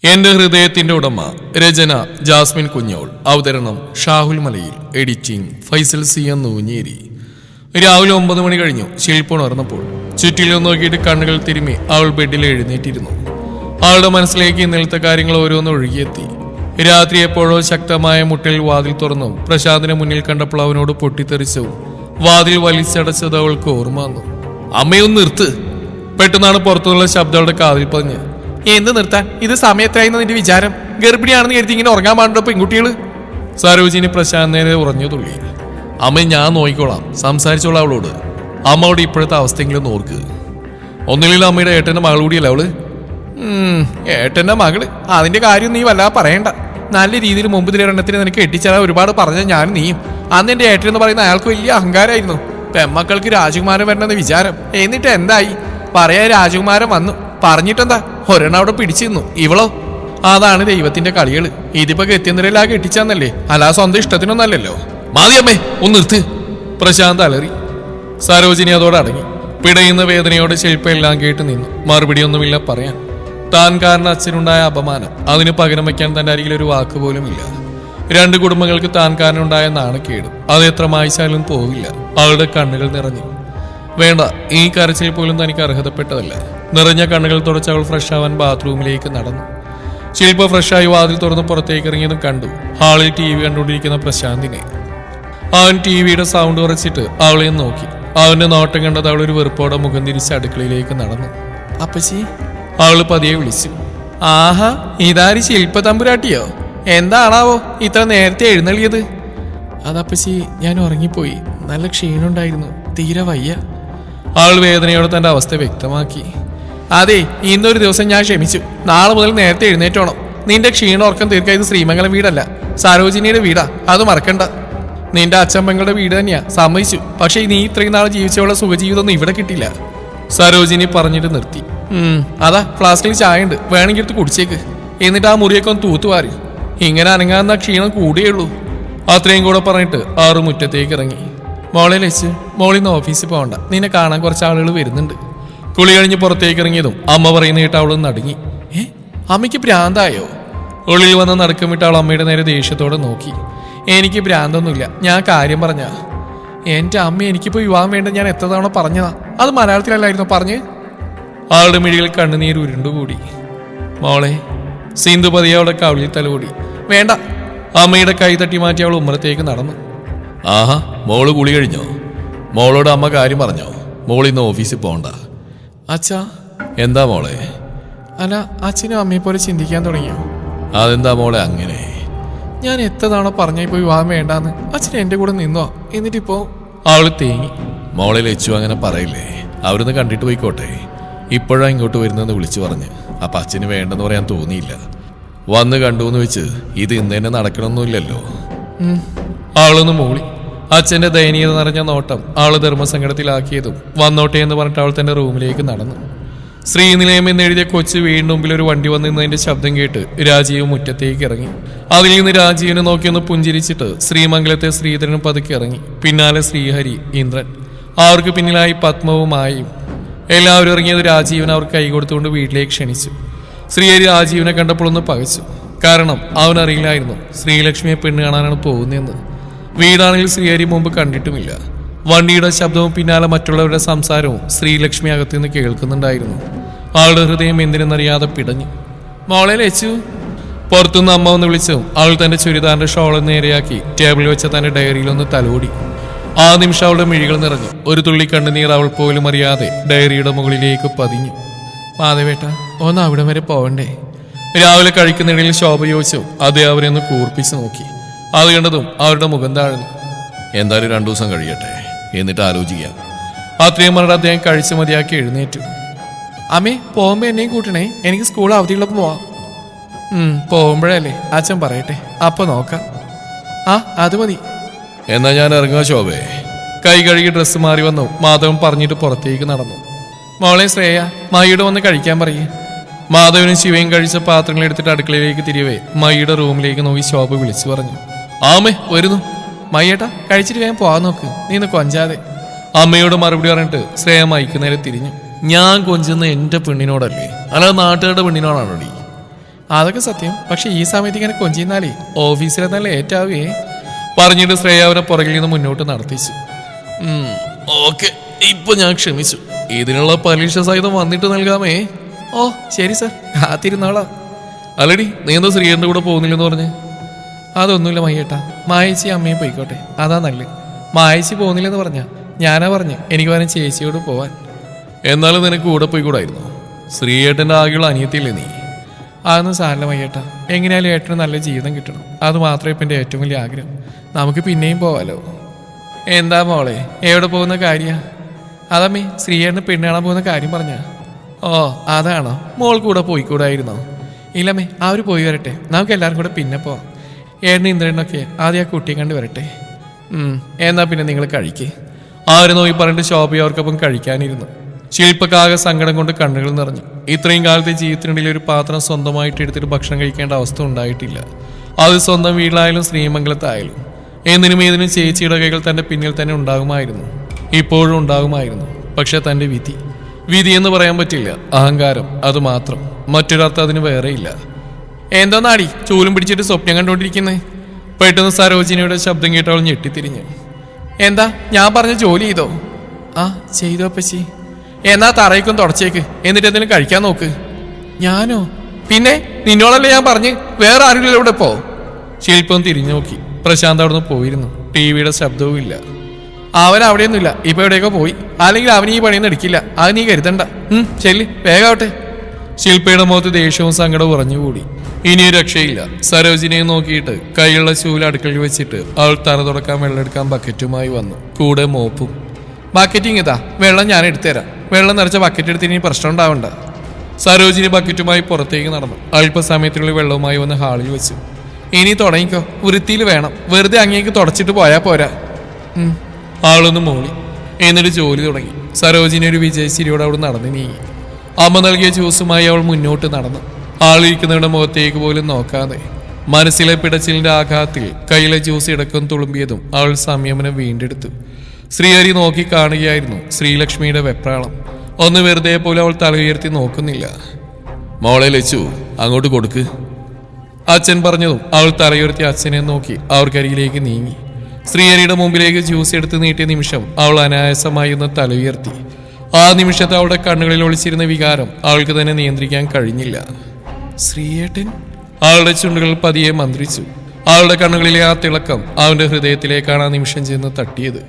എന്റെ ഹൃദയത്തിന്റെ ഉടമ. രചന ജാസ്മിൻ കുഞ്ഞോൾ. അവതരണം ഷാഹുൽ മലയിൽ. Editing Faisal C N Nooncheri. രാവിലെ 9 മണി കഴിഞ്ഞു. ശില്പ ഉണർന്നപ്പോൾ ചുറ്റിലും നോക്കിയിട്ട് കണ്ണുകൾ തിരുമ്മി അവൾ ബെഡിൽ എഴുന്നേറ്റിരുന്നു. അവളുടെ മനസ്സിലേക്ക് ഇന്നലത്തെ കാര്യങ്ങൾ ഓരോന്ന് ഒഴുകിയെത്തി. രാത്രി എപ്പോഴോ ശക്തമായ മുട്ടലിൽ വാതിൽ തുറന്നു പ്രശാന്തിനെ മുന്നിൽ കണ്ടപ്പോൾ അവനോട് പൊട്ടിത്തെറിച്ചു വാതിൽ വലിച്ചടച്ചത് അവൾക്ക് ഓർമ്മ വന്നു. അമ്മയൊന്ന് നിർത്ത്. പെട്ടെന്നാണ് പുറത്തുനിന്നുള്ള ശബ്ദം അവളുടെ കാതിൽ പതിഞ്ഞ്. എന്ത് നിർത്താൻ? ഇത് സമയത്തായിരുന്നു നിന്റെ വിചാരം? ഗർഭിണിയാണെന്ന് കരുതി ഇങ്ങനെ ഉറങ്ങാൻ പാടുണ്ടോ പെൺകുട്ടികള്? സരോജിനി പ്രശാന്ത് നേരെ ഉറഞ്ഞു തുള്ളി. അമ്മ ഞാൻ നോക്കിക്കോളാം, സംസാരിച്ചോളാം അവളോട്. അമ്മയോട് ഇപ്പോഴത്തെ അവസ്ഥയെങ്കിലും നോർക്ക്. ഒന്നിലും അമ്മയുടെ ഏട്ടന്റെ മകൾ കൂടിയല്ല അവള്. ഏട്ടന്റെ മകള്, അതിന്റെ കാര്യം നീ വല്ലാതെ പറയണ്ട. നല്ല രീതിയിൽ മുമ്പ് എണ്ണത്തിന് നിനക്ക് എട്ടിച്ചേരാൻ ഒരുപാട് പറഞ്ഞ ഞാനും നീയും. അന്ന് എന്റെ ഏട്ടൻ എന്ന് പറയുന്ന അയാൾക്ക് വലിയ അഹങ്കാരമായിരുന്നു. പെമ്മക്കൾക്ക് രാജകുമാരൻ വരണമെന്ന് വിചാരം. എന്നിട്ട് എന്തായി? പറയാ രാജകുമാരൻ വന്നു. പറഞ്ഞിട്ടെന്താ? ഒരെണ്ണം അവിടെ പിടിച്ചിരുന്നു. ഇവളോ? അതാണ് ദൈവത്തിന്റെ കളികള്. ഇതിപ്പോ ഗത്യന്തരയിലാ കെട്ടിച്ചാന്നല്ലേ, അല്ലാതെ സ്വന്തം ഇഷ്ടത്തിനൊന്നല്ലല്ലോ. മാതിയമ്മേ, ഒന്ന് നിർത്ത്. പ്രശാന്ത് അലറി. സരോജിനി അതോടെ അടങ്ങി. പിടയുന്ന വേദനയോടെ ശില്പ എല്ലാം കേട്ട് നിന്നു. മറുപടി ഒന്നുമില്ല പറയാൻ. താൻ കാരണം അച്ഛനുണ്ടായ അപമാനം, അതിന് പകരം വയ്ക്കാൻ തന്റെ അരികിൽ ഒരു വാക്ക് പോലും ഇല്ല. 2 കുടുംബങ്ങൾക്ക് താൻ കാരണം ഉണ്ടായ നാണക്കേടും അത് എത്ര മായ്ച്ചാലും പോവില്ല. അവളുടെ കണ്ണുകൾ നിറഞ്ഞു. വേണ്ട, ഈ കരച്ചിൽ പോലും തനിക്ക് അർഹതപ്പെട്ടതല്ല. നിറഞ്ഞ കണ്ണുകൾ തുടച്ച് അവൾ ഫ്രഷ് ആവാൻ ബാത്റൂമിലേക്ക് നടന്നു. ശില്പ ഫ്രഷായി വാതിൽ തുറന്ന് പുറത്തേക്ക് ഇറങ്ങിയതും കണ്ടു ഹാളിൽ TV കണ്ടുകൊണ്ടിരിക്കുന്ന പ്രശാന്തിനെ. അവൻ TVയുടെ സൗണ്ട് കുറച്ചിട്ട് അവളെയും നോക്കി. അവന്റെ നോട്ടം കണ്ടത് അവൾ ഒരു വെറുപ്പോടെ മുഖം തിരിച്ച് അടുക്കളയിലേക്ക് നടന്നു. അപ്പച്ചി, അവള് പതിയെ വിളിച്ചു. ആഹാ, ഇതാര് ശില്പ തമ്പുരാട്ടിയോ? എന്താണാവോ ഇത്ര നേരത്തെ എഴുന്നള്ളിയത്? അതപ്പച്ചി, ഞാൻ ഉറങ്ങിപ്പോയി. നല്ല ക്ഷീണുണ്ടായിരുന്നു, തീരെ വയ്യ. അവൾ വേദനയോടെ തന്റെ അവസ്ഥ വ്യക്തമാക്കി. അതെ, ഇന്നൊരു ദിവസം ഞാൻ ക്ഷമിച്ചു. നാളെ മുതൽ നേരത്തെ എഴുന്നേറ്റോണം. നിന്റെ ക്ഷീണം ഉറക്കം തീർക്കാൻ ഇത് ശ്രീമംഗലം വീടല്ല, സരോജിനിയുടെ വീടാ. അത് മറക്കണ്ട. നിന്റെ അച്ഛമ്മങ്ങളുടെ വീട് തന്നെയാ, സമ്മതിച്ചു. പക്ഷെ നീ ഇത്രയും നാൾ ജീവിച്ചവളുടെ സുഖജീവിതമൊന്നും ഇവിടെ കിട്ടില്ല. സരോജിനി പറഞ്ഞിട്ട് നിർത്തി. അതാ ഫ്ലാസ്കിൽ ചായ ഉണ്ട്, വേണമെങ്കിൽ എടുത്ത് കുടിച്ചേക്ക്. എന്നിട്ട് ആ മുറിയൊക്കെ ഒന്ന് തൂത്തുവാരി. ഇങ്ങനെ അനങ്ങാവുന്ന ക്ഷീണം കൂടിയുള്ളൂ. അത്രയും കൂടെ പറഞ്ഞിട്ട് ആറ് മുറ്റത്തേക്ക് ഇറങ്ങി. മോളെ ലച്ചു, മോളിന്ന് ഓഫീസിൽ പോകണ്ട, നിന്നെ കാണാൻ കുറച്ച് ആളുകൾ വരുന്നുണ്ട്. കുളി കഴിഞ്ഞ് പുറത്തേക്ക് ഇറങ്ങിയതും അമ്മ പറയുന്ന കേട്ട് അവളൊന്ന് നടുങ്ങി. അമ്മയ്ക്ക് ഭ്രാന്തായോ? ഉള്ളിൽ വന്ന് നടക്കം വിട്ട് അവൾ അമ്മയുടെ നേരെ ദേഷ്യത്തോടെ നോക്കി. എനിക്ക് ഭ്രാന്തൊന്നുമില്ല, ഞാൻ കാര്യം പറഞ്ഞ. എൻ്റെ അമ്മ എനിക്കിപ്പോൾ വിവാഹം വേണ്ട ഞാൻ എത്ര തവണ പറഞ്ഞതാ. അത് മലയാളത്തിലല്ലായിരുന്നു പറഞ്ഞ്? ആളുടെ മിഴികളിൽ കണ്ണുനീർ ഉരുണ്ടുകൂടി. മോളെ, സിന്ധു പതിയെ അവളുടെ കവിളിൽ തലോടി. വേണ്ട. അമ്മയുടെ കൈ തട്ടി മാറ്റി അവൾ ഉമ്മറത്തേക്ക് നടന്നു. ആഹാ, മോള് കുളി കഴിഞ്ഞോ? മോളോട് അമ്മ കാര്യം പറഞ്ഞോ? മോളിന്ന് ഓഫീസിൽ പോകണ്ട. അച്ഛാ. എന്താ മോളെ? അല്ല, അച്ഛനും അമ്മയെ പോലെ ചിന്തിക്കാൻ തുടങ്ങിയോ? അതെന്താ മോളെ അങ്ങനെ? ഞാൻ എത്ര തവണ പറഞ്ഞ ഇപ്പോൾ വിവാഹം വേണ്ടാന്ന്. അച്ഛൻ എൻ്റെ കൂടെ നിന്നോ? എന്നിട്ടിപ്പോ? അവള് തേങ്ങി. മോളെ ലച്ചു അങ്ങനെ പറയില്ലേ, അവരൊന്ന് കണ്ടിട്ട് പോയിക്കോട്ടെ. ഇപ്പോഴാ ഇങ്ങോട്ട് വരുന്നതെന്ന് വിളിച്ചു പറഞ്ഞ്. അപ്പൊ അച്ഛന് വേണ്ടെന്ന് പറയാൻ തോന്നിയില്ല. വന്ന് കണ്ടു എന്ന് വെച്ച് ഇത് ഇന്ന് തന്നെ നടക്കണമെന്നില്ലല്ലോ. അവളൊന്ന് മൂളി. അച്ഛന്റെ ദയനീയത നിറഞ്ഞ നോട്ടം അവള് ധർമ്മസങ്കടത്തിലാക്കിയതും വന്നോട്ടെ എന്ന് പറഞ്ഞിട്ട് അവൾ തന്റെ റൂമിലേക്ക് നടന്നു. ശ്രീനിലയം എന്നെഴുതിയ കൊച്ചു വീടിന് മുമ്പിൽ ഒരു വണ്ടി വന്നു നിന്നതിന്റെ ശബ്ദം കേട്ട് രാജീവ് മുറ്റത്തേക്ക് ഇറങ്ങി. അതിൽ നിന്ന് രാജീവിനെ നോക്കിയൊന്ന് പുഞ്ചിരിച്ചിട്ട് ശ്രീമംഗലത്തെ ശ്രീധരനും പതുക്കെ ഇറങ്ങി. പിന്നാലെ ശ്രീഹരി, ഇന്ദ്രൻ, അവർക്ക് പിന്നിലായി പത്മവുമായും. എല്ലാവരും ഇറങ്ങിയത് രാജീവൻ അവർക്ക് കൈ കൊടുത്തുകൊണ്ട് വീട്ടിലേക്ക് ക്ഷണിച്ചു. ശ്രീഹരി രാജീവിനെ കണ്ടപ്പോഴൊന്ന് പകച്ചു. കാരണം അവനറിയില്ലായിരുന്നു ശ്രീലക്ഷ്മിയെ പെണ്ണ് കാണാനാണ് പോകുന്നതെന്ന്. വീടാണെങ്കിൽ ശ്രീഹരി മുമ്പ് കണ്ടിട്ടുമില്ല. വണ്ടിയുടെ ശബ്ദവും പിന്നാലെ മറ്റുള്ളവരുടെ സംസാരവും ശ്രീലക്ഷ്മി അകത്തുനിന്ന് കേൾക്കുന്നുണ്ടായിരുന്നു. അവളുടെ ഹൃദയം എന്തിനെന്നറിയാതെ പിടഞ്ഞു. മോളെ ലച്ചു. പുറത്തുനിന്ന് അമ്മ ഒന്ന് വിളിച്ചു. അവൾ തന്റെ ചുരിദാറിന്റെ ഷോള് നേരെയാക്കി ടേബിളിൽ വെച്ച തന്റെ ഡയറിയിലൊന്ന് തലോടി. ആ നിമിഷം അവളുടെ മിഴികൾ നിറഞ്ഞു. ഒരു തുള്ളി കണ്ണുനീർ അവൾ പോലും അറിയാതെ ഡയറിയുടെ മുകളിലേക്ക് പതിഞ്ഞു. മാധവേട്ട, ഒന്ന് അവിടെ വരെ പോവണ്ടേ? രാവിലെ കഴിക്കുന്നിടയിൽ ശോഭ ചോദിച്ചു. അതേ അവരെ ഒന്ന് കൂർപ്പിച്ച് നോക്കി. അത് കണ്ടതും അവരുടെ മുഖം താഴ്ന്നു. എന്തായാലും 2 ദിവസം കഴിയട്ടെ, എന്നിട്ട് ആലോചിക്കാം. അത്രയും പറഞ്ഞിട്ട് അദ്ദേഹം കഴിച്ചു മതിയാക്കി എഴുന്നേറ്റു. അമ്മേ, പോകുമ്പോ എന്നെയും കൂട്ടണേ, എനിക്ക് സ്കൂൾ അവധിയുള്ളപ്പോൾ പോവാം. പോകുമ്പോഴല്ലേ അച്ഛൻ പറയട്ടെ, അപ്പൊ നോക്കാം. ആ, അത് മതി. എന്നാ ഞാൻ ഇറങ്ങുക ശോഭേ. കൈ കഴുകി ഡ്രസ്സ് മാറി വന്നു മാധവൻ പറഞ്ഞിട്ട് പുറത്തേക്ക് നടന്നു. മോളെ ശ്രേയ, മൈയുടെ വന്ന് കഴിക്കാൻ പറയേ. മാധവനും ശിവയും കഴിച്ച പാത്രങ്ങൾ എടുത്തിട്ട് അടുക്കളയിലേക്ക് തിരിവേ മൈയുടെ റൂമിലേക്ക് നോക്കി ശോഭ വിളിച്ചു പറഞ്ഞു. ആമേ, വരുന്നു. മയ്യേട്ടാ, കഴിച്ചിട്ട് വേഗം പോകാൻ നോക്ക്, നീ ഇന്ന് കൊഞ്ചാതെ. അമ്മയോട് മറുപടി പറഞ്ഞിട്ട് ശ്രേയ മൈക്ക് നേരെ തിരിഞ്ഞു. ഞാൻ കൊഞ്ചുന്ന എൻ്റെ പെണ്ണിനോടല്ലേ, അല്ലാതെ നാട്ടുകാരുടെ പെണ്ണിനോടാണോടി? അതൊക്കെ സത്യം. പക്ഷെ ഈ സമയത്ത് ഇങ്ങനെ കൊഞ്ചിന്നാലേ ഓഫീസിലെന്നാൽ ലേറ്റ് ആവുകയെ പറഞ്ഞിട്ട് ശ്രേയ അവരെ പുറകിൽ നിന്ന് മുന്നോട്ട് നടത്തിച്ചു. ഓക്കെ, ഇപ്പൊ ഞാൻ ക്ഷമിച്ചു. ഇതിനുള്ള പരീക്ഷ സഹിതം വന്നിട്ട് നൽകാമേ. ഓ ശരി സർ, കാത്തിരുന്നാളാ. അല്ലടി, നീ എന്താ ശ്രീയന്റെ കൂടെ പോകുന്നില്ലെന്ന് പറഞ്ഞ്? അതൊന്നുമില്ല മയ്യേട്ടാ, മായച്ചി അമ്മയും പോയിക്കോട്ടെ, അതാ നല്ലത്. മായച്ചി പോകുന്നില്ലെന്ന് പറഞ്ഞ ഞാനാ പറഞ്ഞു എനിക്ക് വരാൻ ചേച്ചിയോട് പോവാൻ. എന്നാലും നിനക്ക് കൂടെ പോയിക്കൂടായിരുന്നു? ശ്രീയേട്ടൻ്റെ ആകെയുള്ള അനിയത്തിയില്ലേ നീ? അതൊന്നും സാരല്ല മയ്യേട്ടാ, എങ്ങനെയാലും ഏട്ടന് നല്ല ജീവിതം കിട്ടണം, അത് മാത്രമേ ഇപ്പം എൻ്റെ ഏറ്റവും വലിയ ആഗ്രഹം. നമുക്ക് പിന്നെയും പോവാലോ. എന്താ മോളെ, എവിടെ പോകുന്ന കാര്യ? അതമ്മേ, ശ്രീയേട്ടന് പെണ്ണ് കാണാൻ പോകുന്ന കാര്യം പറഞ്ഞ. ഓ അതാണോ? മോൾ കൂടെ പോയിക്കൂടായിരുന്നോ? ഇല്ലമ്മേ, അവർ പോയി വരട്ടെ, നമുക്ക് എല്ലാവരും കൂടെ പിന്നെ പോവാം. ഏട്ടന് ഇന്ദ്രനൊക്കെ ആദ്യം ആ കുട്ടിയെ കണ്ട് വരട്ടെ. എന്നാ പിന്നെ നിങ്ങൾ കഴിക്കേ. ആര് നോക്കി പറഞ്ഞിട്ട് ഷോപ്പിൽ അവർക്കൊപ്പം കഴിക്കാനിരുന്നു. ശില്പക്കാകെ സങ്കടം കൊണ്ട് കണ്ണുകൾ നിറഞ്ഞു. ഇത്രയും കാലത്തെ ജീവിതത്തിനിടയിൽ ഒരു പാത്രം സ്വന്തമായിട്ട് എടുത്തിട്ട് ഭക്ഷണം കഴിക്കേണ്ട അവസ്ഥ ഉണ്ടായിട്ടില്ല. അത് സ്വന്തം വീട്ടിലായാലും ശ്രീമംഗലത്തായാലും. എന്തിനും ഏതിനും ചേച്ചിയുടെ കൈകൾ തന്റെ പിന്നിൽ തന്നെ ഉണ്ടാകുമായിരുന്നു, ഇപ്പോഴും ഉണ്ടാകുമായിരുന്നു. പക്ഷെ തന്റെ വിധി എന്ന് പറയാൻ പറ്റില്ല, അഹങ്കാരം, അത് മാത്രം. മറ്റൊരർത്ഥം അതിന് വേറെയില്ല. എന്തോന്നാടി ചൂലും പിടിച്ചിട്ട് സ്വപ്നം കണ്ടുകൊണ്ടിരിക്കുന്നേ? പെട്ടെന്ന് സരോജിനിയുടെ ശബ്ദം കേട്ടവൾ ഞെട്ടിത്തിരിഞ്ഞു. എന്താ, ഞാൻ പറഞ്ഞ ജോലി ചെയ്തോ? ആ ചെയ്തോ അപ്പച്ചി. എന്നാ തറയ്ക്കും തുടച്ചേക്ക്, എന്നിട്ട് എന്തെങ്കിലും കഴിക്കാൻ നോക്ക്. ഞാനോ? പിന്നെ നിന്നോടല്ലേ ഞാൻ പറഞ്ഞ്, വേറെ ആരെങ്കിലും ഇവിടെ പോ. ശില്പം തിരിഞ്ഞു നോക്കി. പ്രശാന്ത് അവിടുന്ന് പോയിരുന്നു. ടിവിയുടെ ശബ്ദവും ഇല്ല. അവൻ അവിടെയൊന്നുമില്ല, ഇപ്പൊ എവിടെയൊക്കെ പോയി. അല്ലെങ്കിൽ അവൻ ഈ പണിയൊന്നും എടുക്കില്ല, അത് നീ കരുതണ്ട. ചെല്ലി വേഗാവട്ടെ. ശില്പയുടെ മുഖത്ത് ദേഷ്യവും സങ്കടവും ഉറഞ്ഞുകൂടി. ഇനിയും രക്ഷയില്ല. സരോജിനിയെ നോക്കിയിട്ട് കൈയുള്ള ചൂല് അടുക്കളയിൽ വെച്ചിട്ട് അവൾ തറ തുടക്കാൻ വെള്ളം എടുക്കാൻ ബക്കറ്റുമായി വന്നു, കൂടെ മോപ്പും. ബക്കറ്റിങ് ഇതാ, വെള്ളം ഞാൻ എടുത്തുതരാം. വെള്ളം നിറച്ച ബക്കറ്റ് എടുത്ത് ഇനി പ്രശ്നം ഉണ്ടാവണ്ട. സരോജിനി ബക്കറ്റുമായി പുറത്തേക്ക് നടന്നു. അല്പസമയത്തിനുള്ളിൽ വെള്ളവുമായി വന്ന് ഹാളിൽ വെച്ചു. ഇനി തുടങ്ങിക്കോ, വൃത്തിയിൽ വേണം, വെറുതെ അങ്ങേക്ക് തുടച്ചിട്ട് പോയാ പോരാ. ആളൊന്ന് മൂളി, എന്നിട്ട് ജോലി തുടങ്ങി. സരോജിനി ഒരു വിജയശ്ശേരിയോട് അവിടെ നടന്നു നീങ്ങി. അമ്മ നൽകിയ ജ്യൂസുമായി അവൾ മുന്നോട്ട് നടന്നു. ആളിരിക്കുന്നവരുടെ മുഖത്തേക്ക് പോലും നോക്കാതെ. മനസ്സിലെ പിടച്ചിലിന്റെ ആഘാതത്തിൽ കയ്യിലെ ജ്യൂസ് ഇടക്കം തുളുമ്പിയതും അവൾ സംയമനം വീണ്ടെടുത്തു. ശ്രീഹരി നോക്കി കാണുകയായിരുന്നു ശ്രീലക്ഷ്മിയുടെ വെപ്രാളം. ഒന്ന് വെറുതെ പോലും അവൾ തല ഉയർത്തി നോക്കുന്നില്ല. മോളെ ലച്ചു, അങ്ങോട്ട് കൊടുക്ക്. അച്ഛൻ പറഞ്ഞതും അവൾ തലയുയർത്തി അച്ഛനെ നോക്കി അവർക്കരികിലേക്ക് നീങ്ങി. ശ്രീഹരിയുടെ മുമ്പിലേക്ക് ജ്യൂസ് എടുത്ത് നീട്ടിയ നിമിഷം അവൾ അനായാസമായി ഒന്ന് തല ഉയർത്തി. ആ നിമിഷത്തെ അവളുടെ കണ്ണുകളിൽ ഒളിച്ചിരുന്ന വികാരം അവൾക്ക് തന്നെ നിയന്ത്രിക്കാൻ കഴിഞ്ഞില്ല. ശ്രീയേട്ടൻ? അവളുടെ ചുണ്ടുകൾ പതിയെ മന്ത്രിച്ചു. അവളുടെ കണ്ണുകളിലെ ആ തിളക്കം അവന്റെ ഹൃദയത്തിലേക്കാണ് ആ നിമിഷം ചെന്ന് തട്ടിയത്.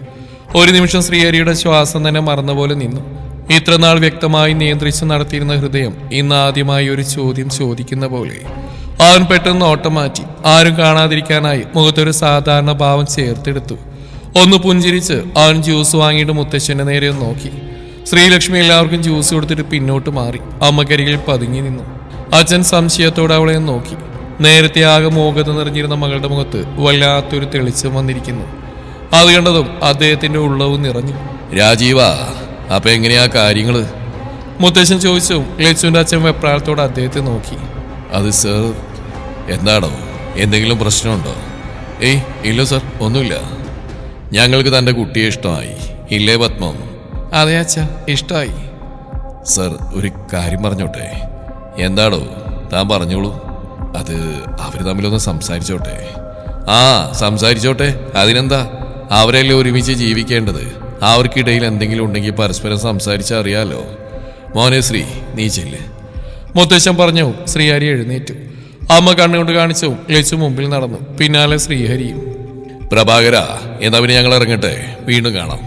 ഒരു നിമിഷം ശ്രീഹരിയുടെ ശ്വാസം തന്നെ മറന്ന പോലെ നിന്നു. ഇത്രനാൾ വ്യക്തമായി നിയന്ത്രിച്ചു നടത്തിയിരുന്ന ഹൃദയം ഇന്ന് ആദ്യമായി ഒരു ചോദ്യം ചോദിക്കുന്ന പോലെ. അവൻ പെട്ടെന്ന് ഓട്ടം മാറ്റി. ആരും കാണാതിരിക്കാനായി മുഖത്തൊരു സാധാരണ ഭാവം ചേർത്തെടുത്തു. ഒന്ന് പുഞ്ചിരിച്ച് അവൻ ജ്യൂസ് വാങ്ങിയിട്ട് മുത്തശ്ശന്റെ നേരെ നോക്കി. ശ്രീലക്ഷ്മി എല്ലാവർക്കും ജ്യൂസ് കൊടുത്തിട്ട് പിന്നോട്ട് മാറി അമ്മക്കരികിൽ പതുങ്ങി നിന്നു. അച്ഛൻ സംശയത്തോടെ അവളെ നോക്കി. നേരത്തെ ആകെ മോഹത നിറഞ്ഞിരുന്ന മകളുടെ മുഖത്ത് വല്ലാത്തൊരു തെളിച്ചം വന്നിരിക്കുന്നു. അത് കണ്ടതും അദ്ദേഹത്തിന്റെ ഉള്ളവും നിറഞ്ഞു. രാജീവ, അപ്പൊ എങ്ങനെയാ കാര്യങ്ങള്? മുത്തശ്ശൻ ചോദിച്ചു. ലച്ചുവിന്റെ അച്ഛൻ വെപ്രാളത്തോടെ അദ്ദേഹത്തെ നോക്കി. അത് സർ, എന്താണോ, എന്തെങ്കിലും പ്രശ്നമുണ്ടോ? ഏയ് ഇല്ല സർ, ഒന്നുമില്ല. ഞങ്ങൾക്ക് തന്റെ കുട്ടിയെ ഇഷ്ടമായി, ഇല്ലേ പത്മം? അതെ അച്ഛാ, ഇഷ്ടമായി. സർ, ഒരു കാര്യം പറഞ്ഞോട്ടെ? എന്താണോ? താൻ പറഞ്ഞോളൂ. അത് അവര് തമ്മിലൊന്ന് സംസാരിച്ചോട്ടെ. ആ സംസാരിച്ചോട്ടെ, അതിനെന്താ? അവരല്ലേ ഒരുമിച്ച് ജീവിക്കേണ്ടത്. അവർക്കിടയിൽ എന്തെങ്കിലും ഉണ്ടെങ്കിൽ പരസ്പരം സംസാരിച്ചറിയാലോ. മോനെ ശ്രീ, നീ ചെല്ല്. മുത്തശ്ശൻ പറഞ്ഞു. ശ്രീഹരി എഴുന്നേറ്റു. അമ്മ കണ്ണുകൊണ്ട് കാണിച്ചു. ലച്ചു മുമ്പിൽ നടന്നു, പിന്നാലെ ശ്രീഹരിയും. പ്രഭാകര, എന്നാ പിന്നെ ഞങ്ങൾ ഇറങ്ങട്ടെ, വീണ്ടും കാണാം.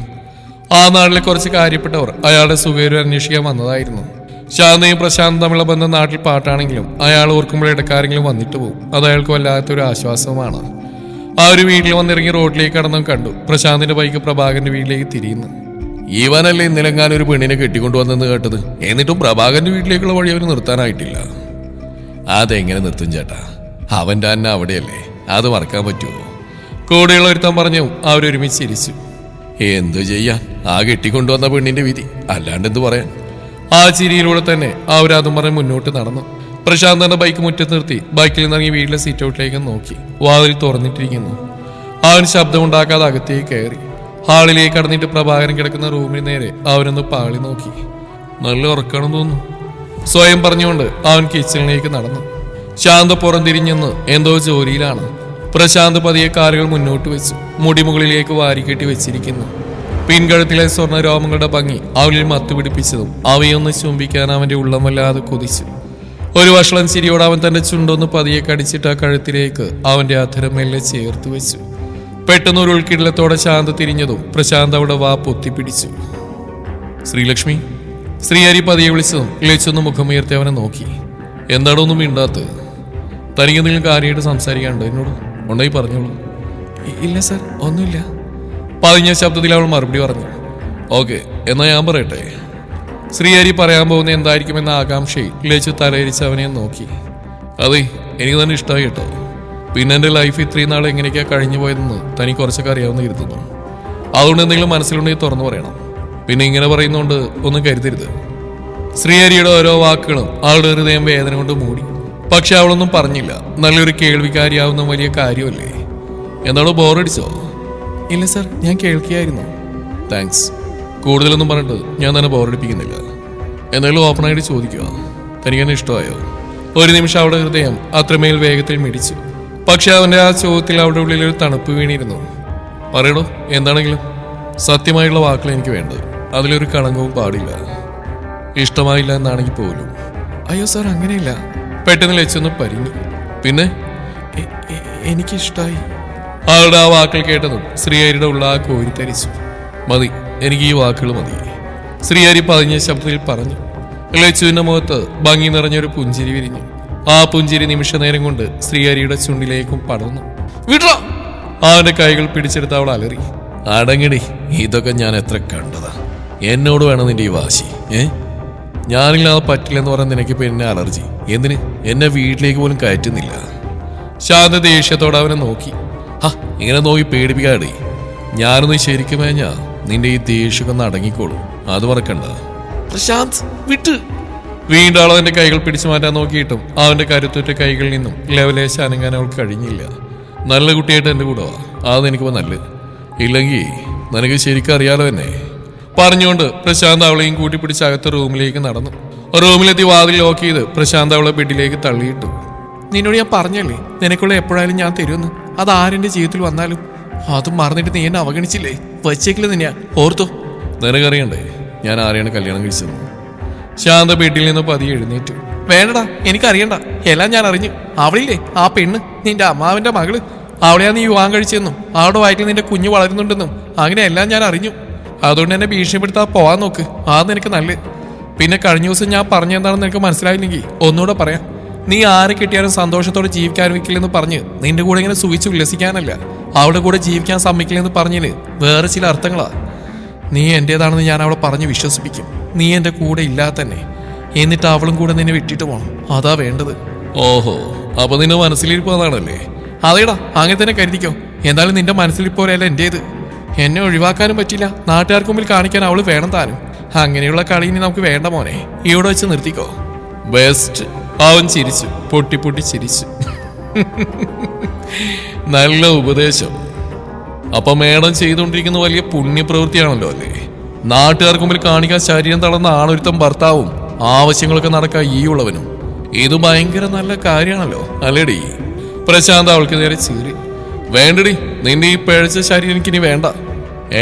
ആ നാട്ടിലെ കുറച്ച് കാര്യപ്പെട്ടവർ അയാളുടെ സുഖേരം അന്വേഷിക്കാൻ വന്നതായിരുന്നു. ശാന്തയും പ്രശാന്തും തമ്മിലുള്ള ബന്ധം നാട്ടിൽ പാട്ടാണെങ്കിലും അയാൾ ഓർക്കുമ്പോൾ ഇടക്കാരെങ്കിലും വന്നിട്ട് പോകും. അത് അയാൾക്ക് വല്ലാത്തൊരു ആശ്വാസമാണ്. ആ ഒരു വീട്ടിൽ വന്നിറങ്ങി റോഡിലേക്ക് കടന്നും കണ്ടു പ്രശാന്തിന്റെ ബൈക്ക് പ്രഭാകരന്റെ വീട്ടിലേക്ക് തിരിയുന്നു. ഇവനല്ലേ ഇന്നലെങ്ങാനും ഒരു പെണ്ണിനെ കെട്ടിക്കൊണ്ടുവന്നെന്ന് കേട്ടത്. എന്നിട്ടും പ്രഭാകരന്റെ വീട്ടിലേക്കുള്ള വഴി അവർ നിർത്താനായിട്ടില്ല. അതെങ്ങനെ നിർത്തും ചേട്ടാ? അവന്റെ അന്ന അവിടെയല്ലേ, അത് മറക്കാൻ പറ്റുമോ? കൂടെയുള്ള ഒരുത്തൻ പറഞ്ഞു. അവരൊരുമിച്ച് ചിരിച്ചു. എന്തു ചെയ്യാൻ, ആ കെട്ടിക്കൊണ്ടുവന്ന പെണ്ണിന്റെ വിധി, അല്ലാണ്ട് എന്തു പറയാൻ? ആ ചിരിയിലൂടെ തന്നെ അവരതും പറഞ്ഞ് മുന്നോട്ട് നടന്നു. പ്രശാന്തന്റെ ബൈക്ക് മുറ്റത്ത് നിർത്തി ബൈക്കിൽ നിന്നിറങ്ങി വീട്ടിലെ സീറ്റ് ഔട്ടിലേക്ക് നോക്കി. വാതിൽ തുറന്നിട്ടിരിക്കുന്നു. അവൻ ശബ്ദമുണ്ടാക്കാതെ അകത്തേക്ക് കയറി. ഹാളിലേക്ക് കടന്നിട്ട് പ്രഭാകരൻ കിടക്കുന്ന റൂമിന് നേരെ അവനൊന്ന് പാളി നോക്കി. നല്ല ഉറക്കാണെന്ന് തോന്നുന്നു, സ്വയം പറഞ്ഞുകൊണ്ട് അവൻ കിച്ചണിലേക്ക് നടന്നു. ശാന്ത പുറംതിരിഞ്ഞെന്ന് എന്തോ ജോലിയിലാണ്. പ്രശാന്ത് പതിയെ കാലുകൾ മുന്നോട്ട് വെച്ചു. മുടി മുകളിലേക്ക് വാരിക്കെട്ടി വെച്ചിരിക്കുന്നു. പിൻകഴുത്തിലെ സ്വർണ്ണ രോമങ്ങളുടെ ഭംഗി അവളിൽ മത്തുപിടിപ്പിച്ചതും അവയൊന്ന് ചുംബിക്കാൻ അവന്റെ ഉള്ളം വല്ലാതെ കൊതിച്ചു. ഒരു വഷളൻ ചിരിയോട് അവൻ തന്റെ ചുണ്ടൊന്ന് പതിയെ കടിച്ചിട്ട് ആ കഴുത്തിലേക്ക് അവന്റെ അധരം മെല്ലെ ചേർത്ത് വെച്ചു. പെട്ടെന്ന് ഒരു ഉൾക്കിടലത്തോടെ ശാന്ത തിരിഞ്ഞതും പ്രശാന്ത് അവിടെ വാ പൊത്തിപ്പിടിച്ചു. ശ്രീലക്ഷ്മി. ശ്രീഹരി പതിയെ വിളിച്ചതും ലച്ചൊന്ന് മുഖമുയർത്തി അവനെ നോക്കി. എന്താണോ ഒന്നും മിണ്ടാത്തത്? തനിക്ക് എന്തെങ്കിലും കാര്യമായിട്ട് സംസാരിക്കാനുണ്ടോ എന്നോട്? ഉണ്ടെങ്കിൽ പറഞ്ഞോളൂ. ഇല്ല സർ, ഒന്നുമില്ല. പതിഞ്ഞ ശബ്ദത്തിൽ അവൾ മറുപടി പറഞ്ഞു. ഓക്കെ, എന്നാ ഞാൻ പറയട്ടെ. ശ്രീഹരി പറയാൻ പോകുന്ന എന്തായിരിക്കുമെന്ന ആകാംക്ഷയിൽ ലച്ചു തലയിരിച്ച് അവനെ നോക്കി. അതെ, എനിക്ക് തന്നെ ഇഷ്ടമായി കേട്ടോ. പിന്നെ എൻ്റെ ലൈഫ് ഇത്രയും നാൾ എങ്ങനെയൊക്കെയാ കഴിഞ്ഞു പോയതെന്ന് തനിക്ക് കുറച്ചൊക്കെ അറിയാവുന്ന കരുതുന്നു. അതുകൊണ്ട് എന്തെങ്കിലും മനസ്സിലുണ്ടെങ്കിൽ തുറന്നു പറയണം. പിന്നെ ഇങ്ങനെ പറയുന്നതുകൊണ്ട് ഒന്നും കരുതരുത്. ശ്രീഹരിയുടെ ഓരോ വാക്കുകളും അവളുടെ ഹൃദയം വേദന കൊണ്ട് മൂടി. പക്ഷെ അവളൊന്നും പറഞ്ഞില്ല. നല്ലൊരു കേൾവിക്കാരിയാവുന്ന വലിയ കാര്യമല്ലേ. എന്നാണോ ബോറടിച്ചോ? ഇല്ല സർ, ഞാൻ കേൾക്കുകയായിരുന്നു. താങ്ക്സ്. കൂടുതലൊന്നും പറഞ്ഞിട്ട് ഞാൻ തന്നെ ബോറടിപ്പിക്കുന്നില്ല. എന്നാലും ഓപ്പണായിട്ട് ചോദിക്കുക, തനിക്കെന്നെ ഇഷ്ടമായോ? ഒരു നിമിഷം അവളുടെ ഹൃദയം അത്രമേൽ വേഗത്തിൽ മിടിച്ചു. പക്ഷെ അവന്റെ ആ ചോദ്യത്തിൽ അവളുടെ ഉള്ളിലൊരു തണുപ്പ് വീണിരുന്നു. പറയണോ, എന്താണെങ്കിലും സത്യമായുള്ള വാക്കുകൾ എനിക്ക് വേണ്ടത്. അതിലൊരു കളങ്കവും പാടില്ല. ഇഷ്ടമായില്ല എന്നാണെങ്കിൽ പോലും. അയ്യോ സാർ, അങ്ങനെയില്ല. പെട്ടെന്ന് ലച്ചൊന്ന് പരിഞ്ഞു. പിന്നെ എനിക്കിഷ്ടമായി. അവളുടെ ആ വാക്കുകൾ കേട്ടതും ശ്രീഹരിയുടെ ഉള്ള ആ കോരിത്തരിച്ചു. മതി, എനിക്ക് ഈ വാക്കുകൾ മതി. ശ്രീഹരി പതിഞ്ഞ ശബ്ദത്തിൽ പറഞ്ഞു. ലച്ചുവിന്റെ മുഖത്ത് ഭംഗി നിറഞ്ഞൊരു പുഞ്ചിരി വിരിഞ്ഞു. ആ പുഞ്ചിരി നിമിഷ നേരം കൊണ്ട് ശ്രീഹരിയുടെ ചുണ്ടിലേക്കും പടർന്നു. വിടോ! അവന്റെ കൈകൾ പിടിച്ചെടുത്ത് അവൾ അലറി. അടങ്ങടി, ഇതൊക്കെ ഞാൻ എത്ര കണ്ടതാ. എന്നോട് വേണം നിന്റെ ഈ വാശി. ഞാനില്ലാതെ പറ്റില്ലെന്ന് പറയാൻ നിനക്കിപ്പോ എന്നെ അലർജി. എന്തിന്? എന്നെ വീട്ടിലേക്ക് പോലും കയറ്റുന്നില്ല. ശാന്ത ദേഷ്യത്തോടെ അവനെ നോക്കി. ഇങ്ങനെ നോക്കി പേടിപ്പിക്കാടേ. ഞാനൊന്ന് ശരിക്കും കഴിഞ്ഞാ നിന്റെ ഈ ദേഷ്യമൊന്ന് അടങ്ങിക്കോളും. അത് മറക്കണ്ട. പ്രശാന്ത് വിട്ട്. വീണ്ടും അവളവന്റെ കൈകൾ പിടിച്ചു മാറ്റാൻ നോക്കിയിട്ടും അവന്റെ കരുത്തുറ്റ കൈകളിൽ നിന്നും ലെവലേശ അനങ്ങാൻ അവൾക്ക് കഴിഞ്ഞില്ല. നല്ല കുട്ടിയായിട്ട് എന്റെ കൂടെ വാ, അത് എനിക്കിപ്പോ നല്ലത്. ഇല്ലെങ്കിൽ നിനക്ക് ശരിക്കും അറിയാലോ എന്നെ. പറഞ്ഞുകൊണ്ട് പ്രശാന്ത് അവളെയും കൂട്ടിപ്പിടിച്ച് അകത്ത് റൂമിലേക്ക് നടന്നു. റൂമിലെത്തി വാതിൽ ലോക്ക് ചെയ്ത് പ്രശാന്ത് അവളെ ബെഡിലേക്ക് തള്ളിയിട്ടു. നിന്നോട് ഞാൻ പറഞ്ഞല്ലേ, നിനക്കുള്ള എപ്പോഴായാലും ഞാൻ തരുമെന്ന്. അത് ആരെന്റെ ജീവിതത്തിൽ വന്നാലും. അതും മറന്നിട്ട് നീ എന്നെ അവഗണിച്ചില്ലേ? വച്ചേക്കില്ല നിന്നെയാ, ഓർത്തോ? നിനക്കറിയണ്ടേ ഞാൻ ആരെയാണ് കല്യാണം കഴിച്ചത്? ശാന്ത ബെഡിൽ നിന്ന് പതിയെ എഴുന്നേറ്റു. വേണ്ടടാ, എനിക്കറിയണ്ട. എല്ലാം ഞാൻ അറിഞ്ഞു. അവളില്ലേ, ആ പെണ്ണ്, നിന്റെ അമ്മാവന്റെ മകള്, അവളെയാ നീ വിവാഹം കഴിച്ചെന്നും അവളുടെ വയറ്റിൽ നിന്റെ കുഞ്ഞു വളരുന്നുണ്ടെന്നും അങ്ങനെ എല്ലാം ഞാൻ അറിഞ്ഞു. അതുകൊണ്ട് എന്നെ ഭീഷണിപ്പെടുത്താൻ പോവാൻ നോക്ക്. അത് നിനക്ക് നല്ലത്. പിന്നെ കഴിഞ്ഞ ദിവസം ഞാൻ പറഞ്ഞെന്താണെന്ന് നിനക്ക് മനസ്സിലായില്ലെങ്കിൽ ഒന്നുകൂടെ പറയാം. നീ ആരെ കിട്ടിയാലും സന്തോഷത്തോടെ ജീവിക്കാൻ വെക്കില്ലെന്ന് പറഞ്ഞ് നിന്റെ കൂടെ ഇങ്ങനെ സുഖിച്ച് ഉല്ലസിക്കാനല്ല, അവളുടെ കൂടെ ജീവിക്കാൻ സമ്മതിക്കില്ലെന്ന് പറഞ്ഞതിന് വേറെ ചില അർത്ഥങ്ങളാ. നീ എന്റേതാണെന്ന് ഞാൻ അവളെ പറഞ്ഞ് വിശ്വസിപ്പിക്കും. നീ എന്റെ കൂടെ ഇല്ലാതെ തന്നെ. എന്നിട്ട് അവളും കൂടെ നിന്നെ വിട്ടിട്ട് പോകണം. അതാ വേണ്ടത്. ഓഹോ, അപ്പൊ നിന്റെ മനസ്സിലിരിപ്പതാണല്ലേ? അതേടാ, അങ്ങനെ തന്നെ കരുതിക്കോ. എന്തായാലും നിന്റെ മനസ്സിലിപ്പോരല്ല എന്റേത്. എന്നെ ഒഴിവാക്കാനും പറ്റില്ല, നാട്ടുകാർക്ക് മുമ്പിൽ കാണിക്കാൻ അവള് വേണം താനും. അങ്ങനെയുള്ള കളി ഇനി നമുക്ക് വേണ്ട മോനെ. ഇവിടെ വെച്ച് നിർത്തിക്കോ. ബെസ്റ്റ്. അവൻ ചിരിച്ചു, പൊട്ടി പൊട്ടി ചിരിച്ചു. നല്ല ഉപദേശം. അപ്പൊ മേഡം ചെയ്തുകൊണ്ടിരിക്കുന്ന വലിയ പുണ്യപ്രവൃത്തിയാണല്ലോ അല്ലേ? നാട്ടുകാർക്ക് മുമ്പിൽ കാണിക്കാൻ ശരീരം തളർന്ന ആണൊരുത്തം ഭർത്താവും ആവശ്യങ്ങളൊക്കെ നടക്കാൻ ഈ ഉള്ളവനും. ഇത് ഭയങ്കര നല്ല കാര്യമാണല്ലോ അല്ലേടി? പ്രശാന്ത് അവൾക്ക് നേരെ ചീറി. വേണ്ടടി, നിന്റെ ഈ പിഴച്ച ശരീരം എനിക്കിനി വേണ്ട.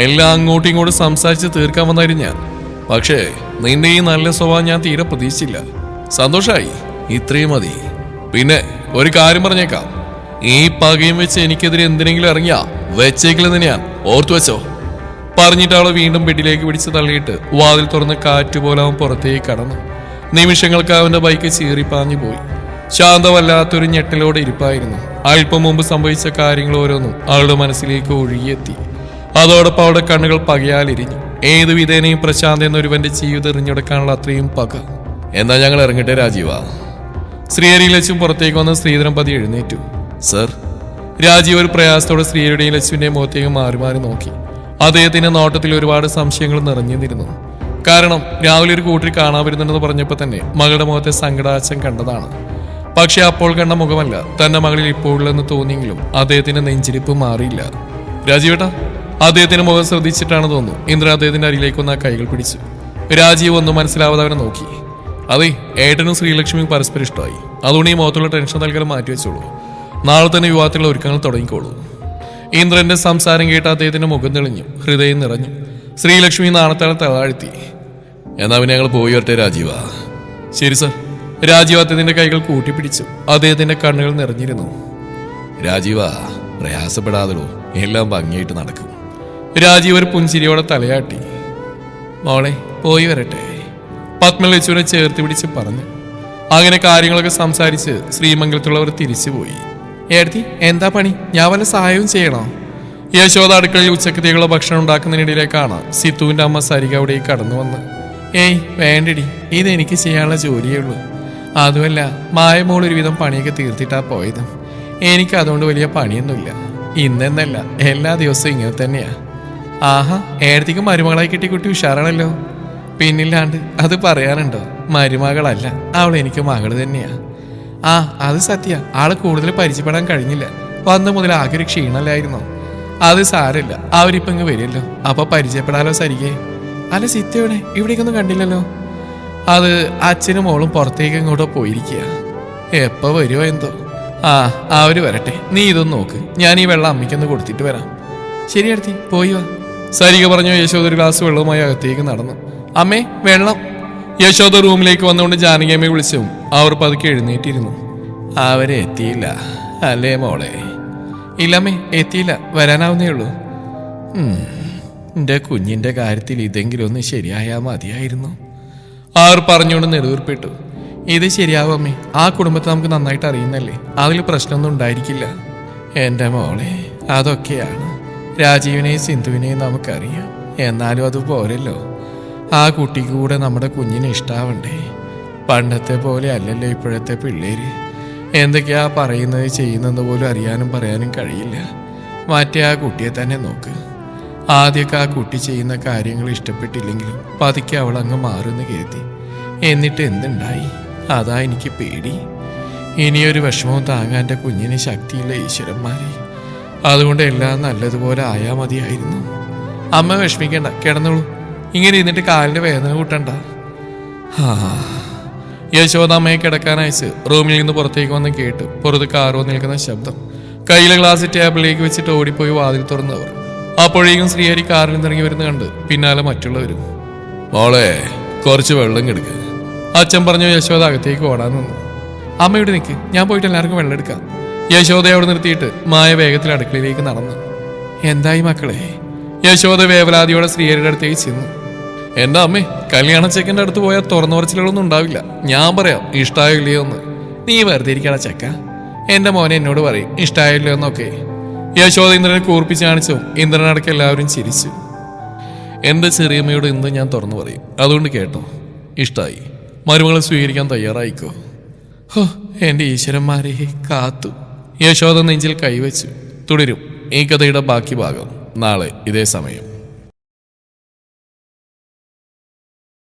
എല്ലാം അങ്ങോട്ടും ഇങ്ങോട്ടും സംസാരിച്ച് തീർക്കാൻ വന്നായിരുന്നു ഞാൻ. പക്ഷേ നിന്റെ ഈ നല്ല സ്വഭാവം ഞാൻ തീരെ പ്രതീക്ഷിച്ചില്ല. സന്തോഷായി. ഇത്രയും മതി. പിന്നെ ഒരു കാര്യം പറഞ്ഞേക്കാം, ഈ പകയും വെച്ച് എനിക്കെതിരെ എന്തിനെങ്കിലും ഇറങ്ങിയാ വെച്ചേക്കില്ലെന്ന് ഞാൻ ഓർത്തു വെച്ചോ. പറഞ്ഞിട്ട് അവളെ വീണ്ടും ബെഡിലേക്ക് പിടിച്ച് തള്ളിയിട്ട് വാതിൽ തുറന്ന് കാറ്റുപോലെ അവൻ പുറത്തേക്ക് കടന്നു. നിമിഷങ്ങൾക്ക് അവന്റെ ബൈക്ക് ചീറിപ്പാഞ്ഞു പോയി. ശാന്ത വല്ലാത്തൊരു ഞെട്ടലോടെ ഇരിപ്പായിരുന്നു. അല്പം മുമ്പ് സംഭവിച്ച കാര്യങ്ങൾ ഓരോന്നും അവളുടെ മനസ്സിലേക്ക് ഒഴുകിയെത്തി. അതോടൊപ്പം അവളുടെ കണ്ണുകൾ പകയാലിരിഞ്ഞു. ഏതു വിധേനയും പ്രശാന്ത് എന്നൊരുവന്റെ ജീവിതം എറിഞ്ഞെടുക്കാനുള്ള അത്രയും പക. എന്നാ ഞങ്ങൾ ഇറങ്ങട്ടെ രാജീവ. ശ്രീഹരിയും ലച്ചും പുറത്തേക്ക് വന്ന് ശ്രീധരൻ പതി എഴുന്നേറ്റു. സർ. രാജീവ് ഒരു പ്രയാസത്തോടെ ശ്രീഹരിയുടെയും ലച്ചുവിന്റെയും മുഖത്തേക്ക് മാറി മാറി നോക്കി. അദ്ദേഹത്തിന്റെ നോട്ടത്തിൽ ഒരുപാട് സംശയങ്ങൾ നിറഞ്ഞിരുന്നു. കാരണം രാവിലെ ഒരു കൂട്ടർ കാണാൻ വരുന്നുണ്ടെന്ന് പറഞ്ഞപ്പോൾ തന്നെ മകളുടെ മുഖത്തെ സങ്കടാശം കണ്ടതാണ്. പക്ഷെ അപ്പോൾ കണ്ട മുഖമല്ല തന്റെ മകളിൽ ഇപ്പോഴുള്ളെന്ന് തോന്നിയെങ്കിലും അദ്ദേഹത്തിന്റെ നെഞ്ചിരിപ്പ് മാറിയില്ല. രാജീവേട്ടാ. അദ്ദേഹത്തിന്റെ മുഖം ശ്രദ്ധിച്ചിട്ടാണ് തോന്നുന്നു ഇന്ദ്ര അദ്ദേഹത്തിന്റെ അരിയിലേക്ക് വന്ന കൈകൾ പിടിച്ചു. രാജീവ് ഒന്നും മനസ്സിലാവാതെ അവനെ നോക്കി. അതെ, ഏട്ടനും ശ്രീലക്ഷ്മിയും പരസ്പരം ഇഷ്ടമായി. അതുകൊണ്ട് ഈ മുഖത്തുള്ള ടെൻഷൻ നൽകലും മാറ്റിവെച്ചോളൂ. നാളെ തന്നെ വിവാഹത്തിലുള്ള ഒരുക്കങ്ങൾ തുടങ്ങിക്കോളൂ. ഇന്ദ്രന്റെ സംസാരം കേട്ട് അദ്ദേഹത്തിന്റെ മുഖം തെളിഞ്ഞു, ഹൃദയം നിറഞ്ഞു. ശ്രീലക്ഷ്മി നാണത്താൽ തളാഴ്ത്തി. എന്നാ പിന്നെ ഞങ്ങൾ പോയി വരട്ടെ രാജീവ. ശരി സർ. രാജീവ് അദ്ദേഹത്തിന്റെ കൈകൾ കൂട്ടിപ്പിടിച്ചു. അദ്ദേഹത്തിന്റെ കണ്ണുകൾ നിറഞ്ഞിരുന്നു. രാജീവ, പ്രയാസപ്പെടാതല്ലോ, എല്ലാം ഭംഗിയായിട്ട് നടക്കും. രാജീവ് ഒരു പുഞ്ചിരിയോടെ തലയാട്ടി. മോളെ പോയി വരട്ടെ, പത്മലച്ചുവിനെ ചേർത്ത് പിടിച്ച് പറഞ്ഞു. അങ്ങനെ കാര്യങ്ങളൊക്കെ സംസാരിച്ച് ശ്രീമംഗലത്തുള്ളവർ തിരിച്ചുപോയി. ഏടത്തി, എന്താ പണി? ഞാൻ വല്ല സഹായവും ചെയ്യണോ? യശോദ അടുക്കളയിൽ ഉച്ചക്കത്തേക്കുള്ള ഭക്ഷണം ഉണ്ടാക്കുന്നതിനിടയിലേക്കാണ് സിത്തുവിന്റെ അമ്മ സരിക അവിടേക്ക് കടന്നു വന്ന്. ഏയ് വേണ്ടടി, ഇതെനിക്ക് ചെയ്യാനുള്ള ജോലിയേ ഉള്ളൂ. അതുമല്ല, മായമോൾ ഒരുവിധം പണിയൊക്കെ തീർത്തിട്ടാ പോയത്. എനിക്ക് അതുകൊണ്ട് വലിയ പണിയൊന്നുമില്ല. ഇന്നെന്നല്ല, എല്ലാ ദിവസവും ഇങ്ങനെ തന്നെയാ. ആഹാ, ഏടത്തിക്ക് മരുമകളായി കിട്ടിയ കുട്ടി ഉഷാറാണല്ലോ. പിന്നില്ലാണ്ട്, അത് പറയാനുണ്ടോ? മരുമകളല്ല, അവൾ എനിക്ക് മകള് തന്നെയാ. ആ, അത് സത്യ. ആള് കൂടുതൽ പരിചയപ്പെടാൻ കഴിഞ്ഞില്ല. വന്ന മുതൽ ആകെ ഒരു ക്ഷീണല്ലായിരുന്നോ? അത് സാരമില്ല, അവരിപ്പോ ഇങ്ങ് വരുമല്ലോ, അപ്പൊ പരിചയപ്പെടാലോ സരികെ. അല്ല, സിത്തയുടെ ഇവിടേക്കൊന്നും കണ്ടില്ലല്ലോ. അത് അച്ഛനും മോളും പുറത്തേക്ക് ഇങ്ങോട്ടോ പോയിരിക്കുക. എപ്പോ വരുമോ എന്തോ. ആ, അവര് വരട്ടെ, നീ ഇതൊന്ന് നോക്ക്. ഞാൻ ഈ വെള്ളം അമ്മയ്ക്കൊന്ന് കൊടുത്തിട്ട് വരാം. ശരി അടുത്തി, പോയി വാ. സരിക പറഞ്ഞു. യശോദ ഒരു ഗ്ലാസ് വെള്ളവുമായി അകത്തേക്ക് നടന്നു. അമ്മേ, വെള്ളം. യശോദ റൂമിലേക്ക് വന്നുകൊണ്ട് ജാനകിയമ്മയെ വിളിച്ചു. അവർ പതുക്കെ എഴുന്നേറ്റിരുന്നു. അവരെ എത്തിയില്ല അല്ലേ മോളെ? ഇല്ലമ്മേ, എത്തിയില്ല, വരാനാവുന്നേ ഉള്ളൂ. എന്റെ കുഞ്ഞിന്റെ കാര്യത്തിൽ ഇതെങ്കിലും ഒന്ന് ശരിയായാൽ മതിയായിരുന്നു. അവർ പറഞ്ഞുകൊണ്ട് നെടുവീർപ്പിട്ടു. ഇത് ശരിയാവും അമ്മേ, ആ കുടുംബത്തെ നമുക്ക് നന്നായിട്ട് അറിയുന്നല്ലേ, അതിൽ പ്രശ്നമൊന്നും ഉണ്ടായിരിക്കില്ല. എന്റെ മോളെ, അതൊക്കെയാണ്. രാജീവിനെയും സിന്ധുവിനെയും നമുക്കറിയാം. എന്നാലും അത് പോരല്ലോ, ആ കുട്ടിക്ക് കൂടെ നമ്മുടെ കുഞ്ഞിനെ ഇഷ്ടാവണ്ടേ? പണ്ടത്തെ പോലെ അല്ലല്ലോ ഇപ്പോഴത്തെ പിള്ളേര്. എന്തൊക്കെയാ പറയുന്നത് ചെയ്യുന്നത് പോലും അറിയാനും പറയാനും കഴിയില്ല. മറ്റേ ആ കുട്ടിയെ തന്നെ നോക്ക്. ആദ്യമൊക്കെ ആ കുട്ടി ചെയ്യുന്ന കാര്യങ്ങൾ ഇഷ്ടപ്പെട്ടില്ലെങ്കിലും പതുക്കെ അവൾ അങ്ങ് മാറുമെന്ന് കരുതി. എന്നിട്ട് എന്തുണ്ടായി? അതാ എനിക്ക് പേടി. ഇനിയൊരു വിഷമവും താങ്ങാൻ എൻ്റെ കുഞ്ഞിന് ശക്തിയില്ല ഈശ്വരന്മാരെ. അതുകൊണ്ട് എല്ലാം നല്ലതുപോലെ ആയാൽ മതിയായിരുന്നു. അമ്മ വിഷമിക്കണ്ട, കിടന്നോളൂ. ഇങ്ങനെ ഇരുന്നിട്ട് കാലിന്റെ വേദന കൂട്ടണ്ട. യശോദ അമ്മയെ കിടക്കാൻ അയച്ച് റൂമിൽ നിന്ന് പുറത്തേക്ക് വന്ന് കേട്ട് പുറത്ത് കാറോ നിൽക്കുന്ന ശബ്ദം. കയ്യിലെ ഗ്ലാസ് ടേബിളിലേക്ക് വെച്ചിട്ട് ഓടിപ്പോയി വാതിൽ തുറന്നവർ. അപ്പോഴേക്കും ശ്രീഹരി കാറിൽ നിന്നിറങ്ങി വരുന്ന കണ്ട് പിന്നാലെ മറ്റുള്ളവരും. മോളെ, കുറച്ച് വെള്ളം കെടുക്കുക, അച്ഛൻ പറഞ്ഞു. യശോദ അകത്തേക്ക് ഓടാൻ നിന്നു. അമ്മ ഇവിടെ നിൽക്ക്, ഞാൻ പോയിട്ട് എല്ലാവർക്കും വെള്ളം എടുക്കാം. യശോദ അവിടെ നിർത്തിയിട്ട് മായ വേഗത്തിൽ അടുക്കളയിലേക്ക് നടന്നു. എന്തായി മക്കളെ? യശോദ വേവലാതിയോടെ ശ്രീഹരിയുടെ അടുത്തേക്ക് ചെന്നു. എന്റെ അമ്മേ, കല്യാണ ചെക്കൻ്റെ അടുത്ത് പോയാൽ തുറന്നു പറച്ചിലുകളൊന്നും ഉണ്ടാവില്ല. ഞാൻ പറയാം ഇഷ്ടായോ ഇല്ലയോ എന്ന്. നീ വെറുതെ ഇരിക്കണ ചെക്ക. എന്റെ മോനെ എന്നോട് പറയും ഇഷ്ടായില്ലോ എന്നൊക്കെ. യശോദ ഇന്ദ്രനെ കൂർപ്പിച്ച് കാണിച്ചു. ഇന്ദ്രനടക്കം എല്ലാവരും ചിരിച്ചു. എന്റെ ചെറിയമ്മയോട് ഇന്ന് ഞാൻ തുറന്നു പറയും, അതുകൊണ്ട് കേട്ടോ, ഇഷ്ടായി. മരുമകളെ സ്വീകരിക്കാൻ തയ്യാറായിക്കോ. ഹോ, എന്റെ ഈശ്വരന്മാരെ കാത്തു. യശോദ നെഞ്ചിൽ കൈവച്ചു. തുടരും ഈ കഥയുടെ ബാക്കി ഭാഗം നാളെ ഇതേ സമയം.